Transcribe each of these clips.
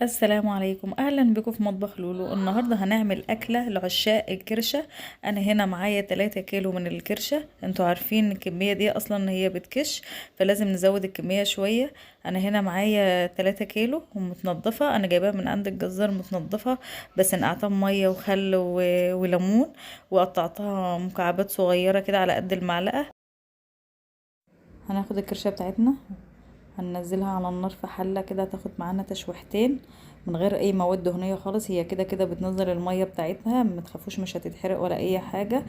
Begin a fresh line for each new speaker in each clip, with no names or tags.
السلام عليكم، اهلا بكم في مطبخ لولو. النهارده هنعمل اكله لعشاق الكرشه. انا هنا معايا 3 كيلو من الكرشه. انتوا عارفين الكميه دي اصلا هي بتكش، فلازم نزود الكميه شويه. انا هنا معايا 3 كيلو ومتنضفه، انا جايباها من عند الجزار متنضفه، بس نقعتها بميه وخل وليمون، وقطعتها مكعبات صغيره كده على قد المعلقه. هناخد الكرشه بتاعتنا، هننزلها على النار في حلة كده، تاخد معانا تشويحتين من غير اي مواد دهنية خالص. هي كده كده بتنزل المية بتاعتها، ما تخافوش مش هتتحرق ولا اي حاجة.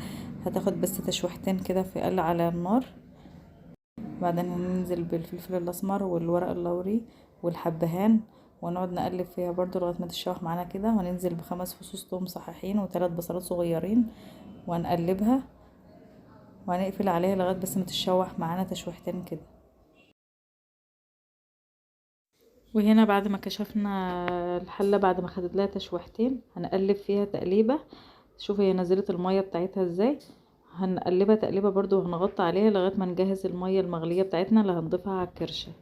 هتاخد بس تشويحتين كده في قل على النار. بعدين هننزل بالفلفل الاسمر والورق اللوري والحبهان، ونقعد نقلب فيها برضو لغاية ما تتشوح معانا كده. وهننزل ب5 فصوص توم صحيحين و3 بصلات صغيرين، وهنقلبها وهنقفل عليها لغاية بس ما تتشوح معانا تشويحتين كده. وهنا بعد ما كشفنا الحلة، بعد ما خدت لها تشويحتين، هنقلب فيها تقليبة. شوفي هي نزلت المية بتاعتها ازاي. هنقلبها تقليبة برضو، وهنغطي عليها لغاية ما نجهز المية المغلية بتاعتنا اللي هنضيفها على الكرشة.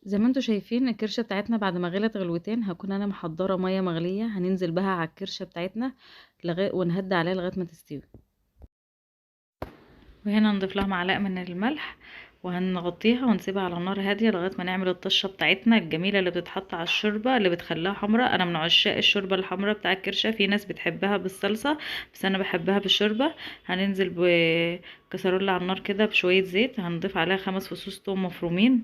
زي ما انتوا شايفين الكرشة بتاعتنا بعد ما غلت غلوتين، هكون انا محضرة مية مغلية هننزل بها على الكرشة بتاعتنا ونهدي عليها لغاية ما تستوي. وهنا نضيف لها معلقه من الملح، وهنغطيها ونسيبها على نار هاديه لغايه ما نعمل الطشه بتاعتنا الجميله اللي بتتحط على الشوربه اللي بتخليها حمراء. انا من عشاق الشوربه الحمراء بتاع الكرشه، في ناس بتحبها بالصلصه بس انا بحبها بالشوربه. هننزل بكسرولة على النار كده بشويه زيت، هنضيف عليها 5 فصوص توم مفرومين،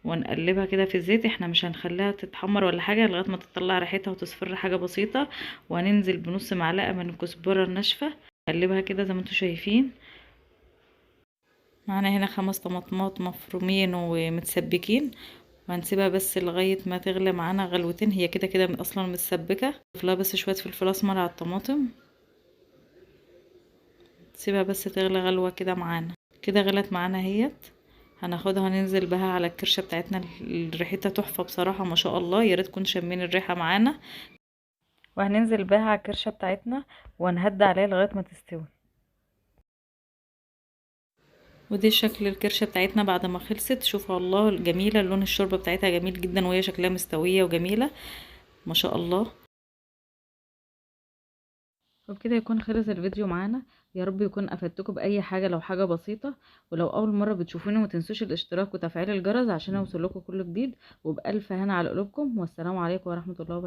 ونقلبها كده في الزيت. احنا مش هنخليها تتحمر ولا حاجه لغايه ما تطلع ريحتها وتصفر حاجه بسيطه. وهننزل بنص معلقه من الكزبره الناشفه، نقلبها كده زي ما انتوا شايفين. معانا هنا 5 طماطمات مفرومين ومتسبكين، وهنسيبها بس لغاية ما تغلي معانا غلوتين. هي كده كده اصلا متسبكة، نضيف لها بس شوية فلفل اسمر على الطماطم، نسيبها بس تغلي غلوة كده معانا. كده غلت معانا اهيت. هناخدها ننزل بها على الكرشة بتاعتنا. ريحتها تحفة بصراحة ما شاء الله، يا ريت تكون شامين الريحة معانا. وهننزل بها على الكرشة بتاعتنا وهنهدي عليها لغاية ما تستوي. ودي شكل الكرشة بتاعتنا بعد ما خلصت. شوفوا الله جميلة، لون الشوربة بتاعتها جميل جدا، وهي شكلها مستوية وجميلة ما شاء الله. وبكده يكون خلص الفيديو معانا. يا رب يكون افدتكم باي حاجة، لو حاجة بسيطة. ولو اول مرة بتشوفوني ما تنسوش الاشتراك وتفعيل الجرس عشان يوصلكم كل جديد. وبألف هنا على قلوبكم، والسلام عليكم ورحمة الله وبركاته.